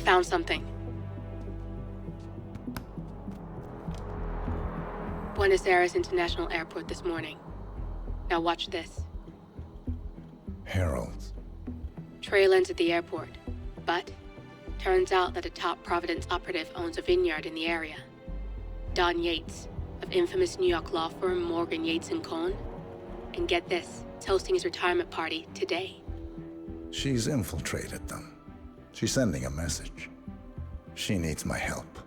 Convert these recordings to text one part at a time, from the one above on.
found something. Buenos Aires International Airport this morning. Now watch this. Heralds. Trail ends at the airport, but turns out that a top Providence operative owns a vineyard in the area. Don Yates, of infamous New York law firm Morgan, Yates & Cohn. And get this, it's hosting his retirement party today. She's infiltrated them. She's sending a message. She needs my help.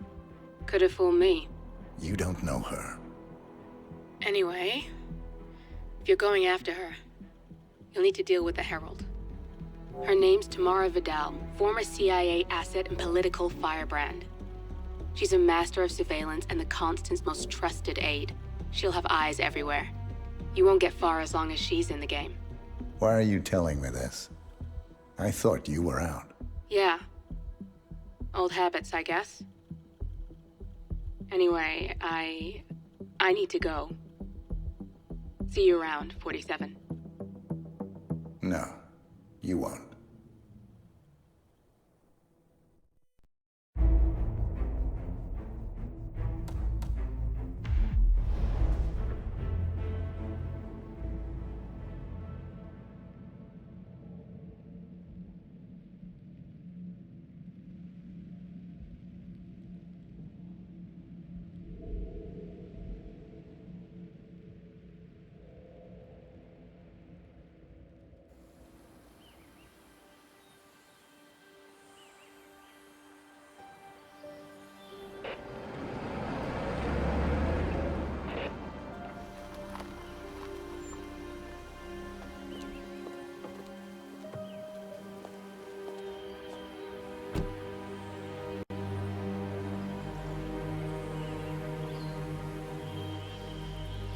Could have fooled me. You don't know her. Anyway, if you're going after her, you'll need to deal with the Herald. Her name's Tamara Vidal, former CIA asset and political firebrand. She's a master of surveillance and the Constant's most trusted aide. She'll have eyes everywhere. You won't get far as long as she's in the game. Why are you telling me this? I thought you were out. Yeah. Old habits, I guess. Anyway, I need to go. See you around, 47. No, you won't.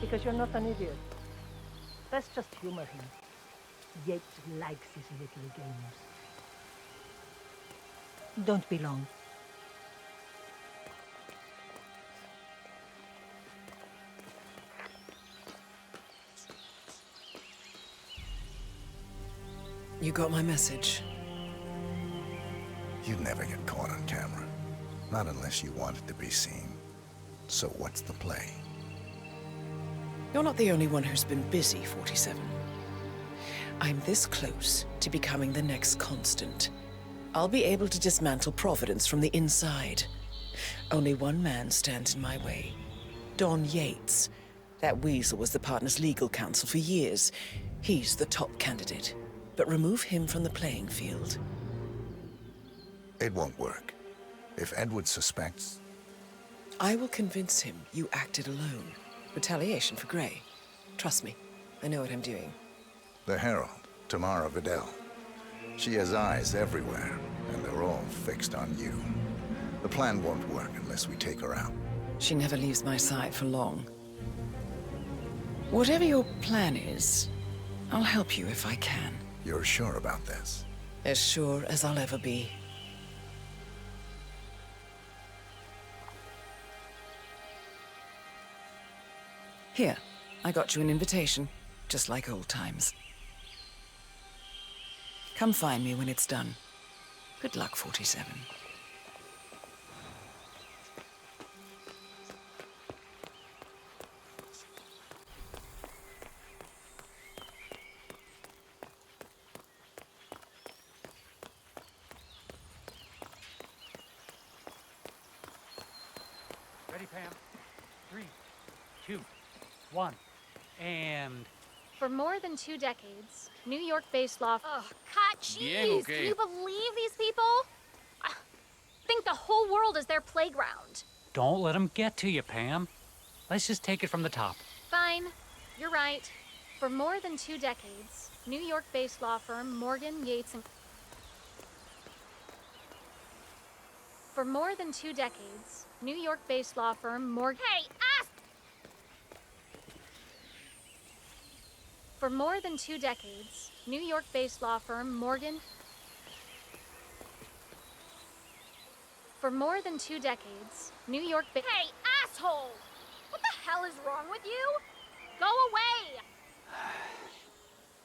Because you're not an idiot. Let's just humor him. Yates likes his little games. Don't be long. You got my message. You'd never get caught on camera. Not unless you wanted to be seen. So what's the play? You're not the only one who's been busy, 47. I'm this close to becoming the next Constant. I'll be able to dismantle Providence from the inside. Only one man stands in my way. Don Yates. That weasel was the partner's legal counsel for years. He's the top candidate. But remove him from the playing field. It won't work. If Edward suspects... I will convince him you acted alone. Retaliation for Grey. Trust me, I know what I'm doing. The Herald, Tamara Vidal. She has eyes everywhere, and they're all fixed on you. The plan won't work unless we take her out. She never leaves my side for long. Whatever your plan is, I'll help you if I can. You're sure about this? As sure as I'll ever be. Here, I got you an invitation, just like old times. Come find me when it's done. Good luck, 47. Ready, Pam? 3, 2, 1, and... For more than 2 decades, New York-based law... Ugh, cut cheese! Bien, okay. Can you believe these people? I think the whole world is their playground. Don't let them get to you, Pam. Let's just take it from the top. Fine, you're right. For more than 2 decades, New York-based law firm Morgan, Yates & For more than 2 decades, New York-based law firm Morgan... Hey, ask! For more than 2 decades, New York-based law firm Morgan... For more than 2 decades, New York... Hey, asshole! What the hell is wrong with you? Go away!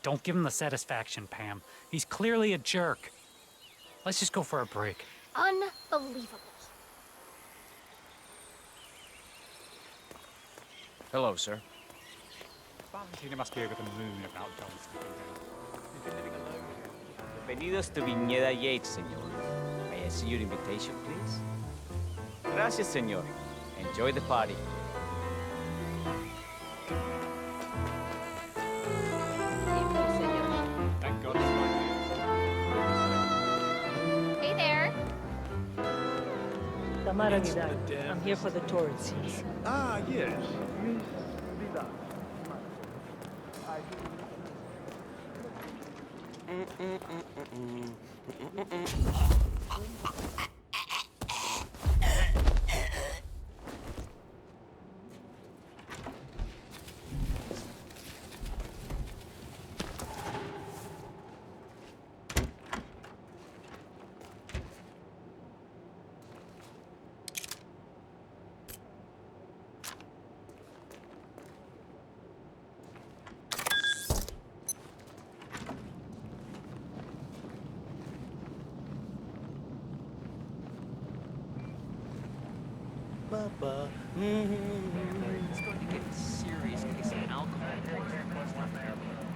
Don't give him the satisfaction, Pam. He's clearly a jerk. Let's just go for a break. unbelievable. Hello, sir. Valentina must be over the moon about John stepping down. You've been living alone here. Bienvenidos to Viñeda Yates, señor. May I see your invitation, please? Gracias, señor. Enjoy the party. Thank God it's right here. Hey there. Tamara Vidal. I'm here for the torrid seas. Ah, yes. Miss Vidal. It's going to get a serious case of alcohol poisoning.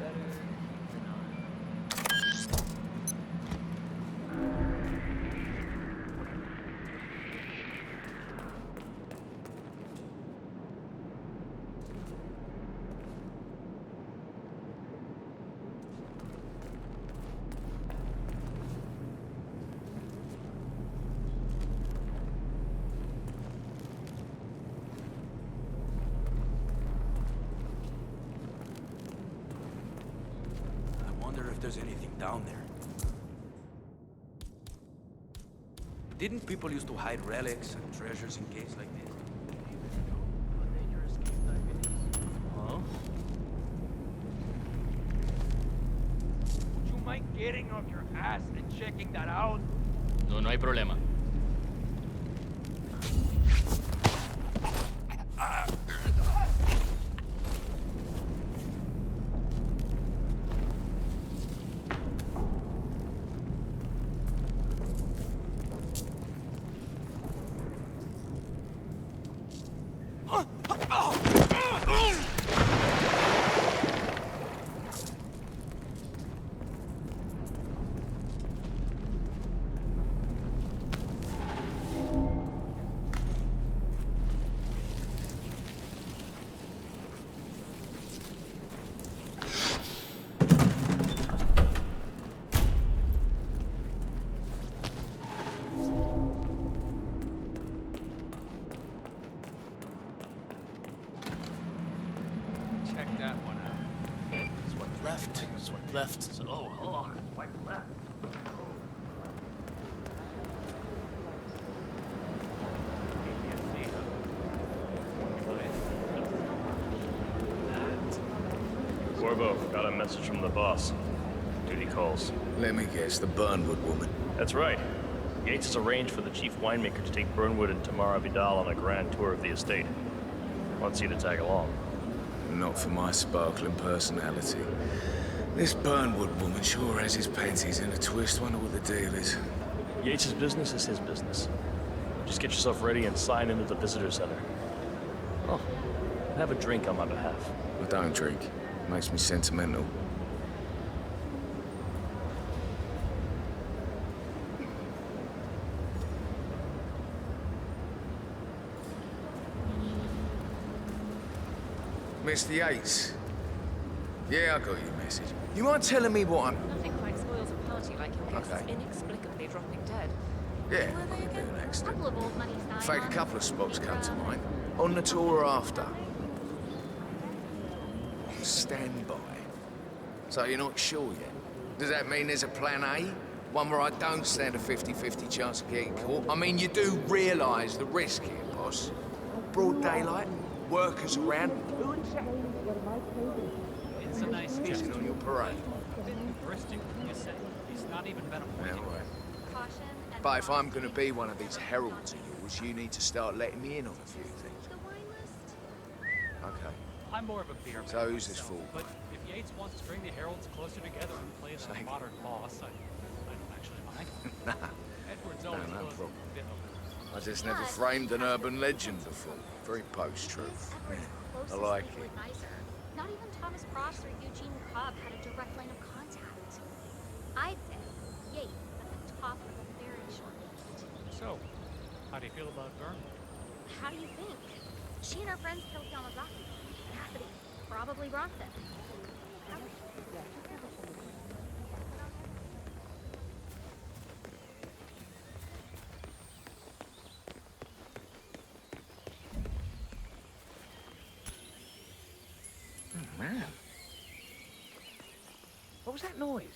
I wonder if there's anything down there. Didn't people used to hide relics and treasures in caves like this? Huh? Would you mind getting off your ass and checking that out? No hay problema. Check that one out. Swipe left, swipe left. Swipe left. Corvo, got a message from the boss. Duty calls. Let me guess, the Burnwood woman. That's right. Yates has arranged for the chief winemaker to take Burnwood and Tamara Vidal on a grand tour of the estate. Wants you to tag along. Not for my sparkling personality. This Burnwood woman sure has his panties in a twist. Wonder what the deal is. Yates' business is his business. Just get yourself ready and sign into the visitor center. Oh, have a drink on my behalf. I don't drink. Makes me sentimental. Mr. Yates. Yeah, I got your message. You mind telling me what I'm... Nothing quite spoils a party like your guests Okay. inexplicably dropping dead. Yeah, Were they a bit of an again? accident. Couple of old money In signs. fact, a couple of spots come to mind. On the tour or after. Stand by. So you're not sure yet? Does that mean there's a plan A? One where I don't stand a 50-50 chance of getting caught? I mean, you do realise the risk here, boss. Broad daylight, workers around. It's a nice Pissing gesture. on your parade. A bit touristic, you say. He's not even been Yeah, appointed. right. Caution and But if I'm going to be one of these heralds of yours, you need to start letting me in on a few things. the wine list. Okay. I'm more of a beer man. So who's this myself, for? But if Yates wants to bring the heralds closer together and play as a Thank you. modern boss, I don't actually mind. Edward's No, always no was problem. a bit of I just never framed an urban legend before. Very post-truth. I like it. Advisor. Not even Thomas Cross or Eugene Cobb had a direct line of contact. I'd say Yates at the top of a very short list. So, how do you feel about Vern? How do you think? She and her friends killed Yamazaki. Cassidy probably brought them. Man. What was that noise?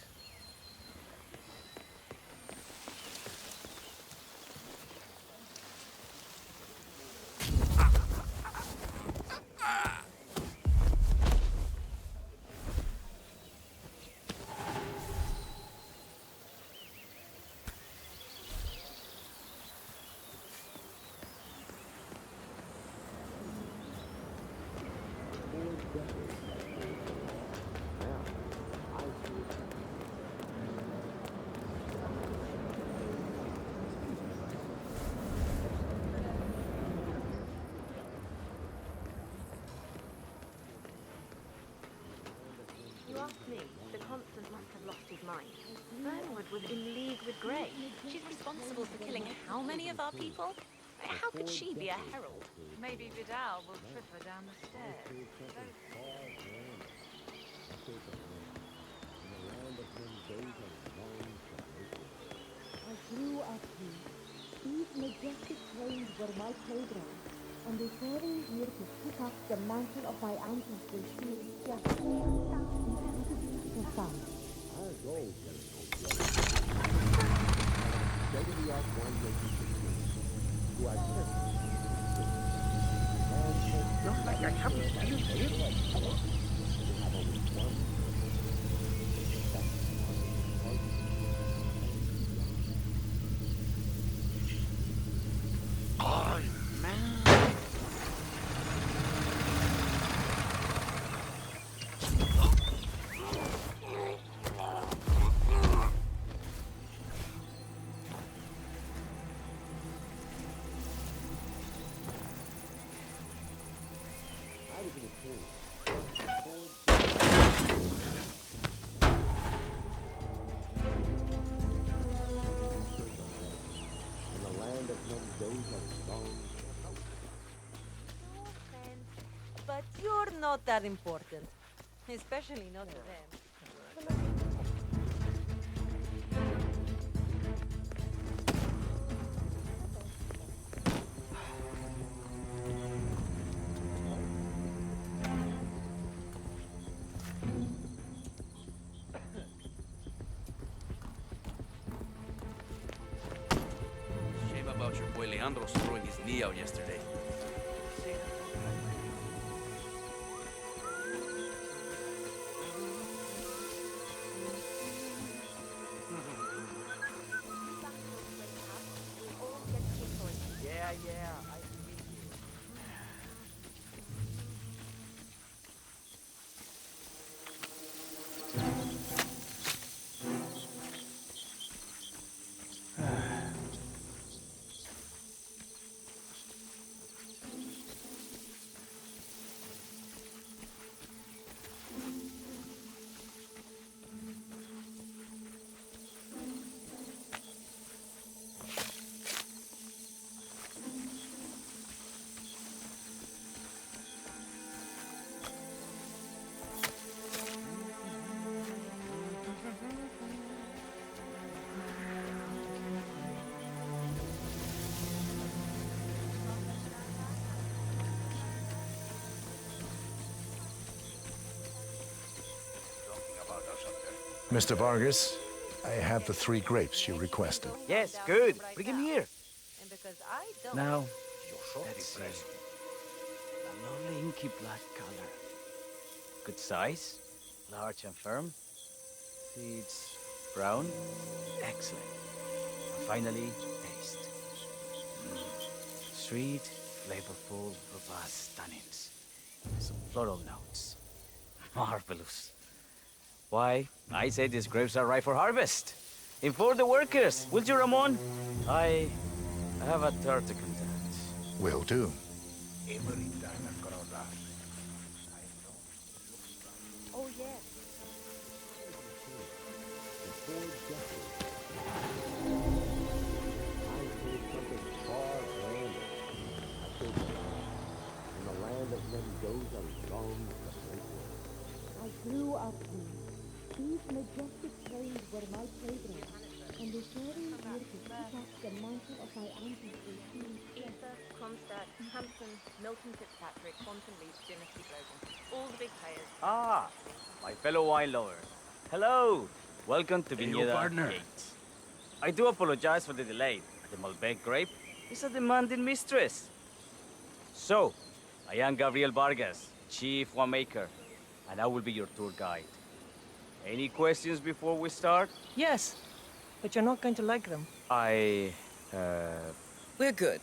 You ask me, the Constant must have lost his mind. Burnwood was in league with Grey. She's responsible for killing how many of our people? How could she be a herald? Maybe Vidal will trip her down the stairs. I grew up here. These majestic plains were my playground, and they brought me here to pick up the mantle of my ancestors who just for fun. Not like I haven't been here. Oh, man. But you're not that important. Especially not to them. Shame about your boy Leandro throwing his knee out yesterday. Yeah. Mr. Vargas, I have the 3 grapes you requested. Yes, good. Bring him here. And because I don't... Now, let's see. A lovely inky black color. Good size, large and firm. Seeds brown. Excellent. And finally, taste. Sweet, flavorful, robust tannins. Some floral notes. Marvelous. Why, I say these grapes are ripe for harvest. Inform the workers, will you, Ramon? I have a third to contact. Will do. Oh, yes. I grew up here. These majestic plains were my playground, and the fairy here to pick up the mantle of my ancestors. Ether, Kronstadt, Hampton, Milton Fitzpatrick, Quantum Leap, Dynasty Broken. All the big players. Ah, my fellow wine lover. Hello. Welcome to Hey, Vineyard partner. Gates. I do apologize for the delay. The Malbec grape is a demanding mistress. So, I am Gabriel Vargas, Chief Winemaker, and I will be your tour guide. Any questions before we start? Yes, but you're not going to like them. We're good.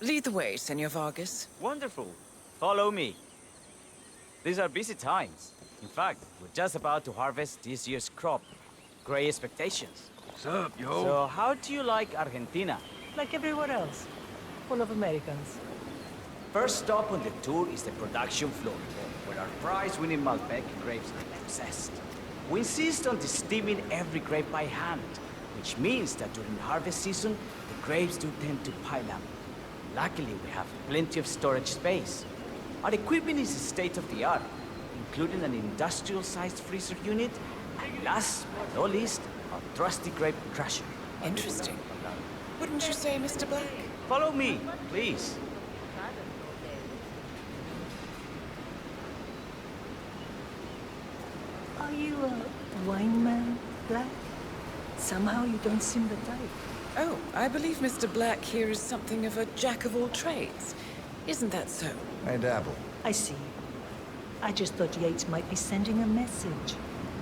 Lead the way, Senor Vargas. Wonderful. Follow me. These are busy times. In fact, we're just about to harvest this year's crop. Great expectations. What's up, yo? So, how do you like Argentina? Like everywhere else. Full of Americans. First stop on the tour is the production floor, where our prize-winning Malbec grapes are processed. We insist on steaming every grape by hand, which means that during harvest season, the grapes do tend to pile up. Luckily, we have plenty of storage space. Our equipment is state-of-the-art, including an industrial-sized freezer unit, and last but not least, our trusty grape crusher. Interesting. Wouldn't you say, Mr. Black? Follow me, please. Are you a wine man, Black? Somehow you don't seem the type. Oh, I believe Mr. Black here is something of a jack of all trades. Isn't that so? I dabble. I see. I just thought Yates might be sending a message.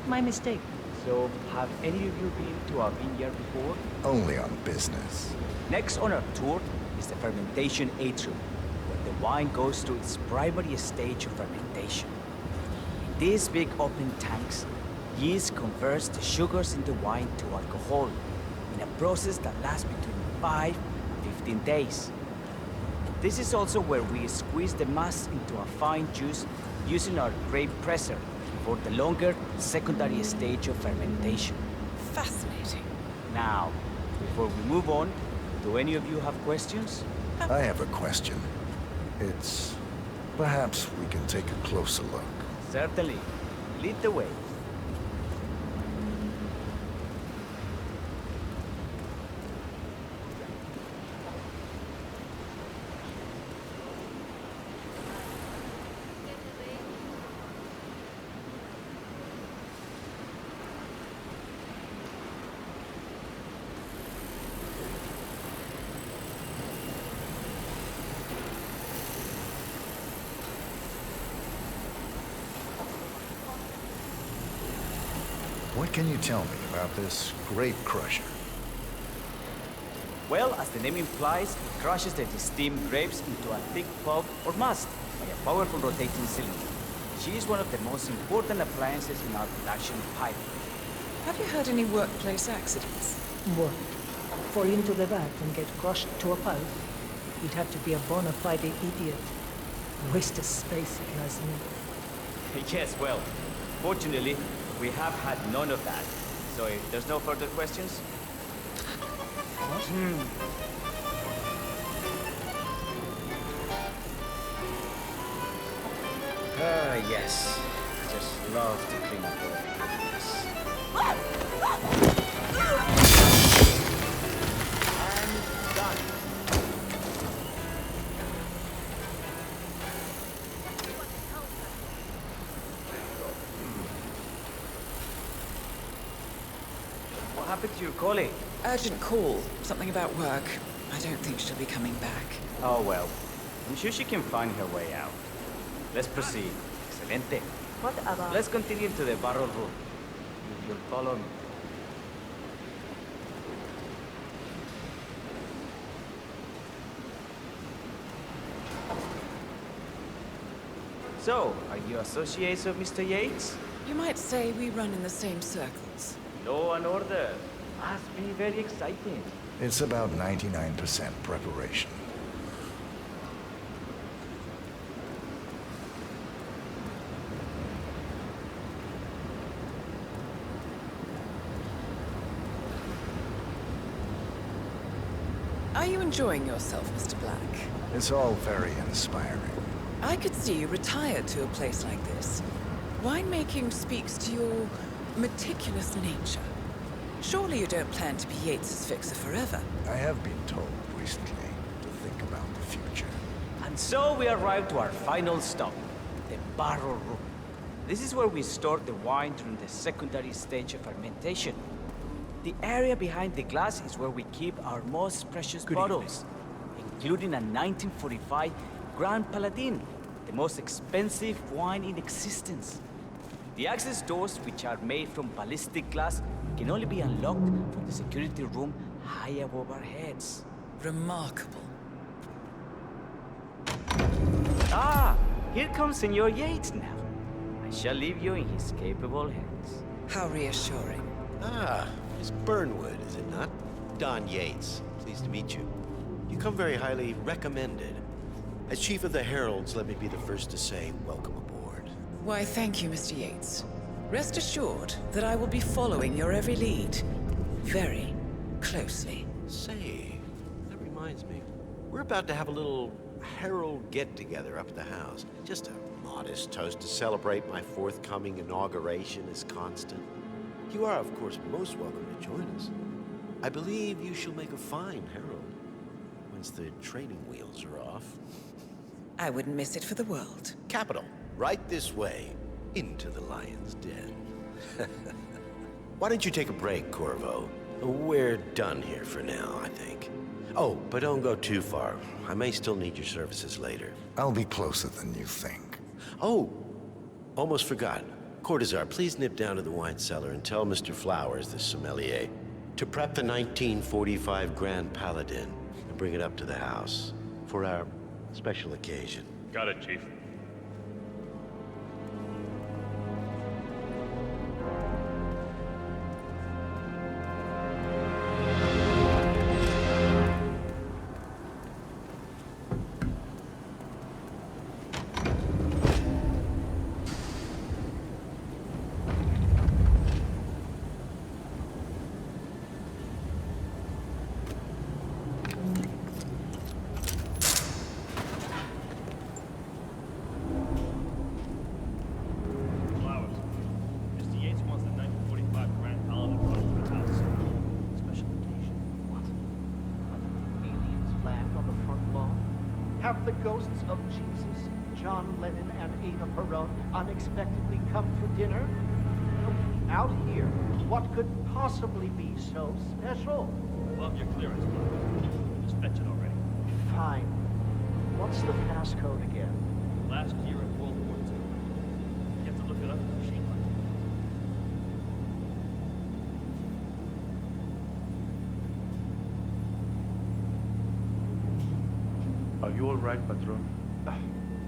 My mistake. So, have any of you been to our vineyard before? Only on business. Next on our tour is the fermentation atrium, where the wine goes through its primary stage of fermentation. In these big open tanks, yeast converts the sugars in the wine to alcohol, in a process that lasts between 5 and 15 days. This is also where we squeeze the mass into a fine juice using our grape presser for the longer secondary stage of fermentation. Fascinating. Now, before we move on, do any of you have questions? I have a question. It's... perhaps we can take a closer look. Certainly. Lead the way. What can you tell me about this grape crusher? Well, as the name implies, it crushes the steamed grapes into a thick pulp or must by a powerful rotating cylinder. She is one of the most important appliances in our production pipeline. Have you had any workplace accidents? What? Fall into the vat and get crushed to a pulp? You'd have to be a bona fide idiot. Waste of space, if you ask me. Yes, well, fortunately, we have had none of that. So if there's no further questions? What? Yes. I just love to clean up all this. And done. What happened to your colleague? Urgent call. Something about work. I don't think she'll be coming back. Oh well. I'm sure she can find her way out. Let's proceed. Excelente. What about... Let's continue to the barrel room. You'll follow me. So, are you associates of Mr. Yates? You might say we run in the same circles. Law and order. Must be very exciting. It's about 99% preparation. Are you enjoying yourself, Mr. Black? It's all very inspiring. I could see you retired to a place like this. Winemaking speaks to your meticulous nature. Surely you don't plan to be Yates's fixer forever. I have been told recently to think about the future. And so we arrived to our final stop, the barrel room. This is where we store the wine during the secondary stage of fermentation. The area behind the glass is where we keep our most precious bottles, including a 1945 Grand Paladin, the most expensive wine in existence. The access doors, which are made from ballistic glass, can only be unlocked from the security room high above our heads. Remarkable. Ah, here comes Senor Yates now. I shall leave you in his capable hands. How reassuring. Ah, Miss Burnwood, is it not? Don Yates. Pleased to meet you. You come very highly recommended. As Chief of the Heralds, let me be the first to say welcome aboard. Why, thank you, Mr. Yates. Rest assured that I will be following your every lead. Very closely. Say, that reminds me. We're about to have a little Herald get-together up at the house. Just a modest toast to celebrate my forthcoming inauguration as Constant. You are, of course, most welcome to join us. I believe you shall make a fine herald, once the training wheels are off. I wouldn't miss it for the world. Capital. Right this way, into the lion's den. Why don't you take a break, Corvo? We're done here for now, I think. Oh, but don't go too far. I may still need your services later. I'll be closer than you think. Oh, almost forgot. Cortazar, please nip down to the wine cellar and tell Mr. Flowers, the sommelier, to prep the 1945 Grand Paladin and bring it up to the house for our special occasion. Got it, Chief. Have the ghosts of Jesus, John Lennon, and Ava Perón unexpectedly come for dinner? Out here, what could possibly be so special? Love your clearance, Mark. Just fetch it already. Fine. What's the passcode again? Last year in World War II. You have to look it up in the machine gun. Are you all right, Patron?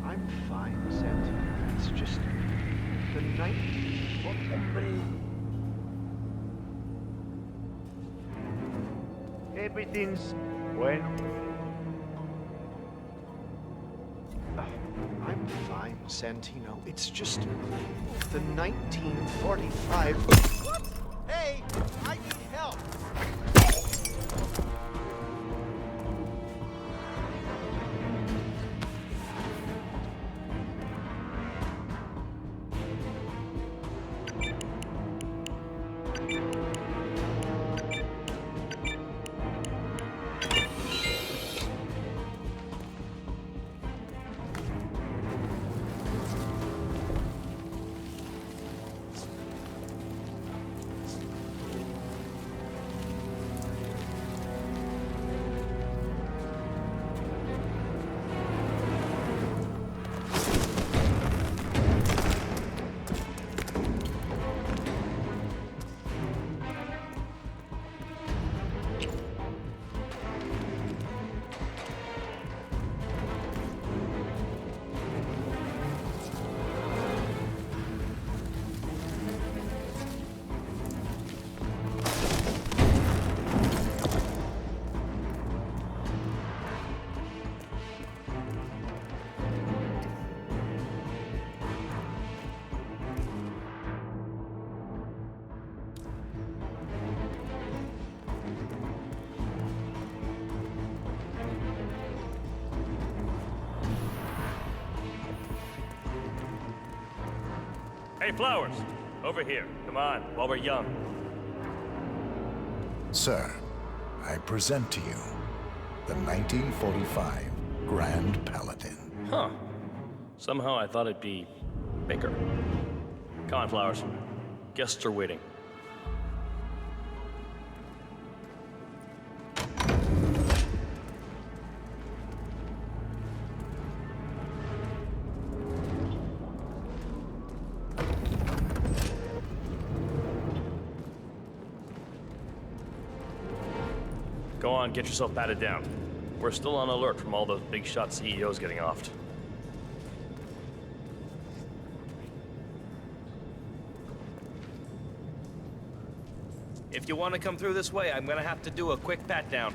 I'm fine, Santi. It's just the night. Everything's bueno. I'm fine, Santino. It's just the 1945. What? Hey, I need help. Hey, Flowers! Over here. Come on, while we're young. Sir, I present to you the 1945 Grand Paladin. Huh. Somehow I thought it'd be bigger. Come on, Flowers. Guests are waiting. Go on, get yourself patted down. We're still on alert from all those big shot CEOs getting offed. If you want to come through this way, I'm gonna have to do a quick pat down.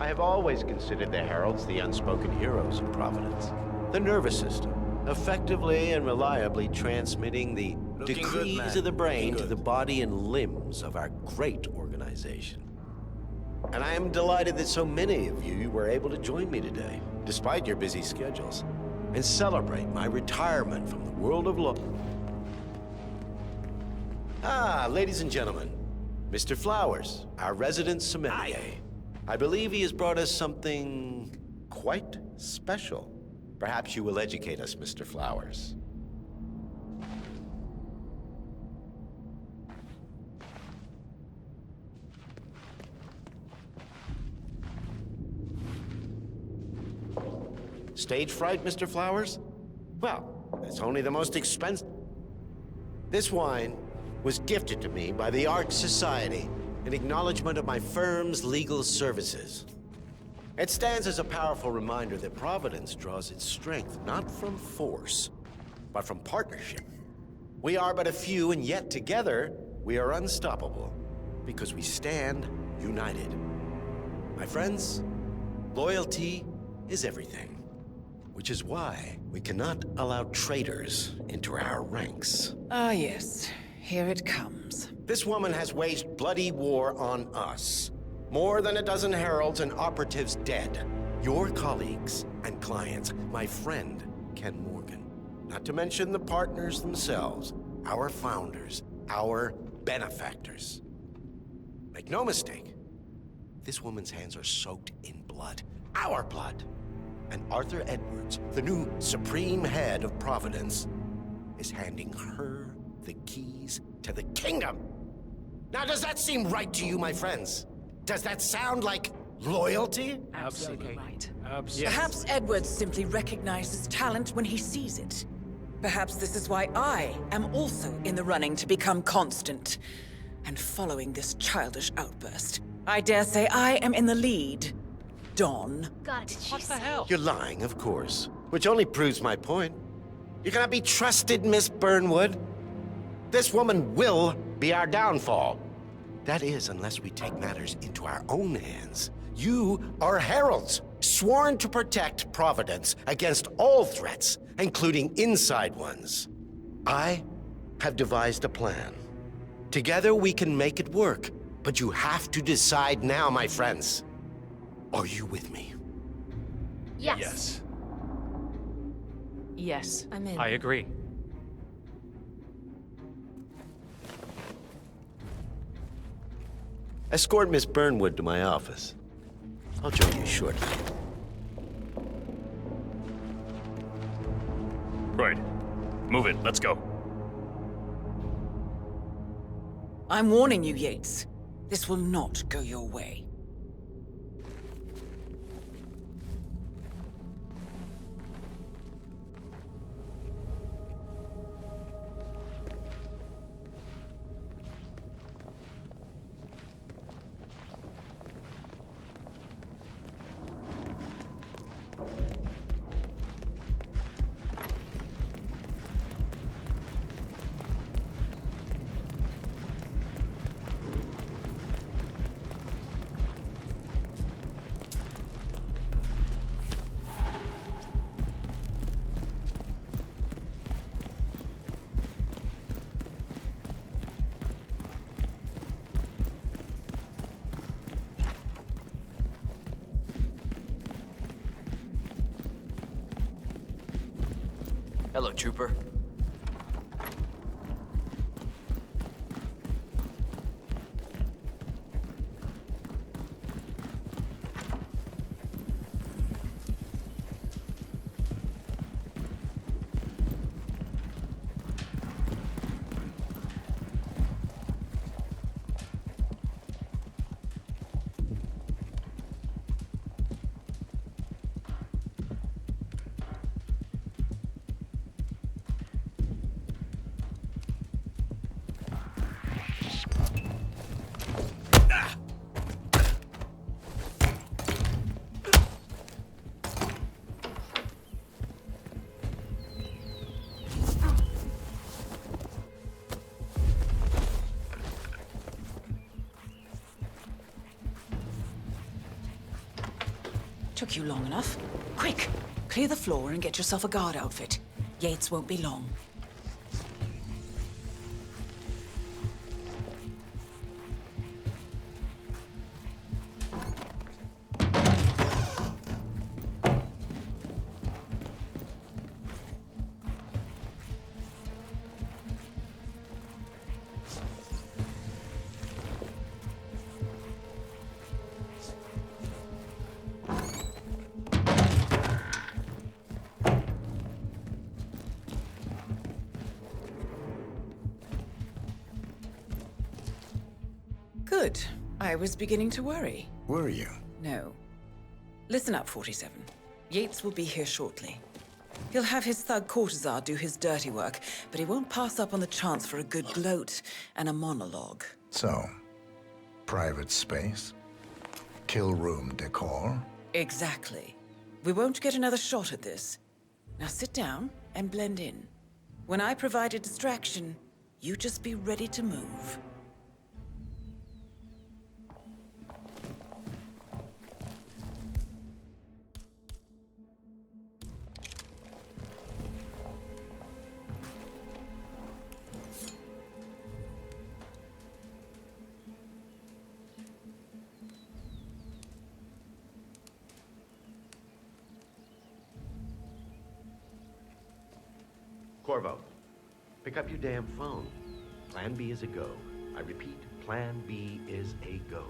I have always considered the Heralds the unspoken heroes of Providence. The nervous system, effectively and reliably transmitting the Looking good, decrees man. of the brain Looking to the good. body and limbs of our great organization. And I am delighted that so many of you were able to join me today, despite your busy schedules, and celebrate my retirement from the world of law. Ah, ladies and gentlemen, Mr. Flowers, our resident sommelier. I believe he has brought us something quite special. Perhaps you will educate us, Mr. Flowers. Stage fright, Mr. Flowers? Well, that's only the most expensive. This wine was gifted to me by the Art Society in acknowledgement of my firm's legal services. It stands as a powerful reminder that Providence draws its strength not from force, but from partnership. We are but a few, and yet together we are unstoppable because we stand united. My friends, loyalty is everything, which is why we cannot allow traitors into our ranks. Ah, yes. Here it comes. This woman has waged bloody war on us. More than a dozen heralds and operatives dead. Your colleagues and clients, my friend, Ken Morgan. Not to mention the partners themselves, our founders, our benefactors. Make no mistake, this woman's hands are soaked in blood. Our blood. And Arthur Edwards, the new supreme head of Providence, is handing her the keys to the kingdom. Now, does that seem right to you, my friends? Does that sound like loyalty? Absolutely right. Absolutely. Perhaps Edwards simply recognizes talent when he sees it. Perhaps this is why I am also in the running to become constant. And following this childish outburst, I dare say I am in the lead. Dawn. God, What the hell? You're lying, of course, which only proves my point. You cannot be trusted, Miss Burnwood. This woman will be our downfall. That is, unless we take matters into our own hands. You are heralds, sworn to protect Providence against all threats, including inside ones. I have devised a plan. Together we can make it work, but you have to decide now, my friends. Are you with me? Yes. Yes. Yes. I'm in. I agree. Escort Miss Burnwood to my office. I'll join you shortly. Right. Move it. Let's go. I'm warning you, Yates. This will not go your way. Hello, trooper. Took you long enough. Quick! Clear the floor and get yourself a guard outfit. Yates won't be long. Good. I was beginning to worry. Were you? No. Listen up, 47. Yates will be here shortly. He'll have his thug Cortazar do his dirty work, but he won't pass up on the chance for a good gloat and a monologue. So, private space? Kill room decor? Exactly. We won't get another shot at this. Now sit down and blend in. When I provide a distraction, you just be ready to move. Corvo, pick up your damn phone. Plan B is a go. I repeat, Plan B is a go.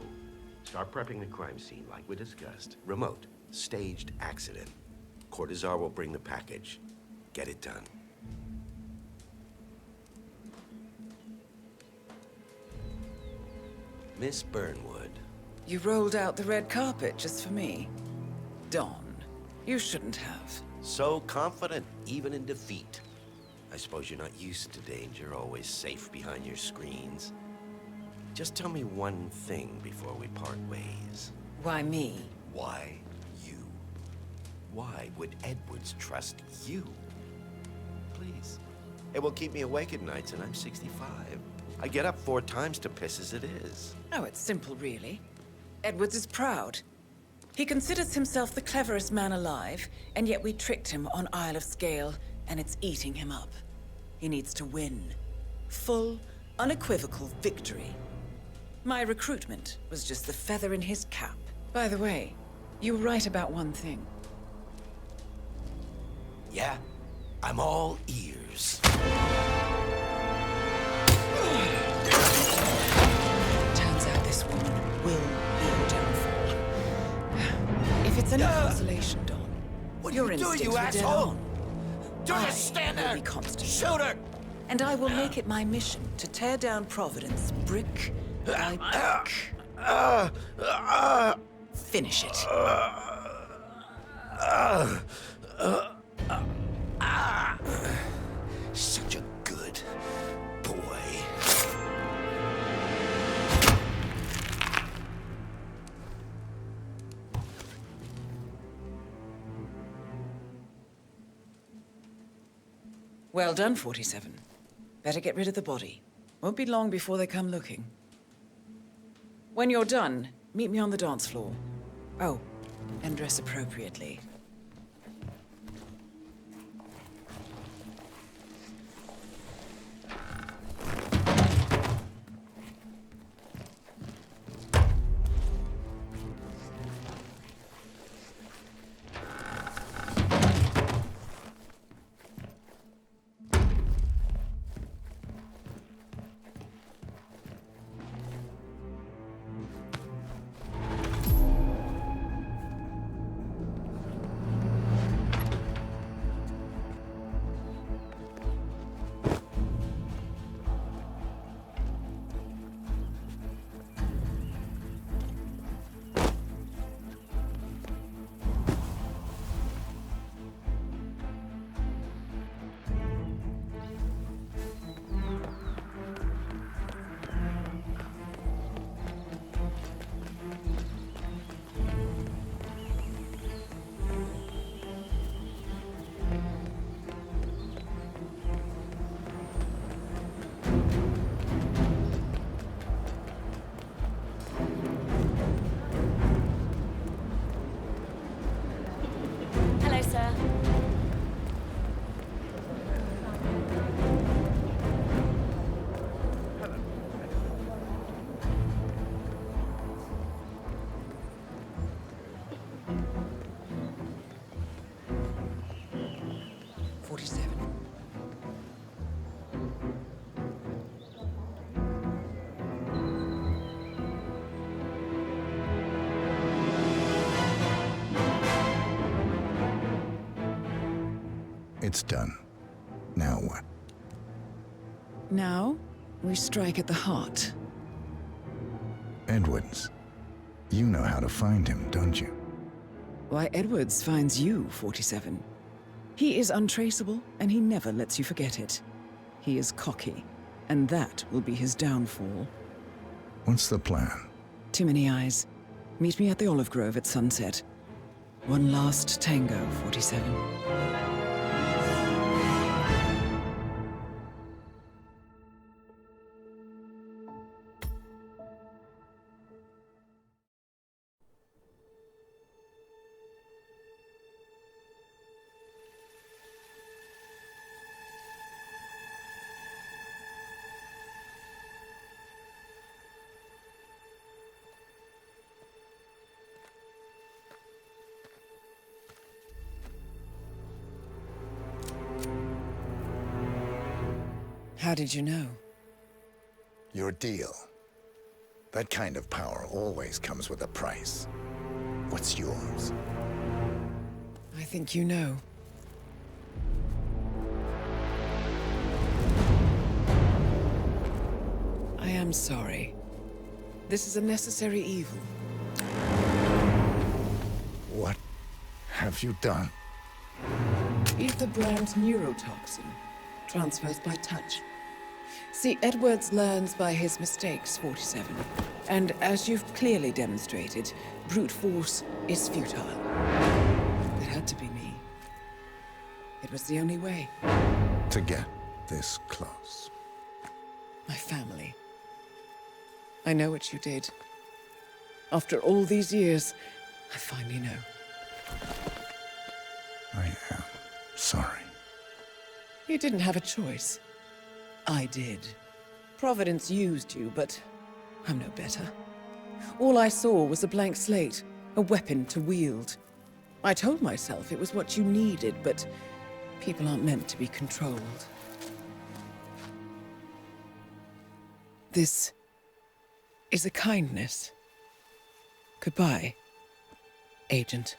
Start prepping the crime scene like we discussed. Remote, staged accident. Cortazar will bring the package. Get it done. Miss Burnwood. You rolled out the red carpet just for me. Don, you shouldn't have. So confident, even in defeat. I suppose you're not used to danger, always safe behind your screens. Just tell me one thing before we part ways. Why me? Why you? Why would Edwards trust you? Please. It will keep me awake at nights, and I'm 65. I get up 4 times to piss as it is. Oh, it's simple, really. Edwards is proud. He considers himself the cleverest man alive, and yet we tricked him on Isle of Scale, and it's eating him up. He needs to win. Full, unequivocal victory. My recruitment was just the feather in his cap. By the way, you were right about one thing. Yeah, I'm all ears. Turns out this woman will be your downfall. If it's any consolation, Don, what your are you doing, instincts you were dead asshole? on. Just stand there! Be constant. Shoot her! And I will make it my mission to tear down Providence brick by brick. Finish it. Such a good boy. Well done, 47. Better get rid of the body. Won't be long before they come looking. When you're done, meet me on the dance floor. Oh, and dress appropriately. It's done. Now what? Now, we strike at the heart. Edwards. You know how to find him, don't you? Why, Edwards finds you, 47. He is untraceable, and he never lets you forget it. He is cocky, and that will be his downfall. What's the plan? Too many eyes. Meet me at the Olive Grove at sunset. One last tango, 47. How did you know? Your deal. That kind of power always comes with a price. What's yours? I think you know. I am sorry. This is a necessary evil. What have you done? Ether brand neurotoxin transfers by touch. See, Edwards learns by his mistakes, 47. And as you've clearly demonstrated, brute force is futile. It had to be me. It was the only way. To get this close. My family. I know what you did. After all these years, I finally know. I am sorry. You didn't have a choice. I did. Providence used you, but I'm no better. All I saw was a blank slate, a weapon to wield. I told myself it was what you needed, but people aren't meant to be controlled. This is a kindness. Goodbye, Agent.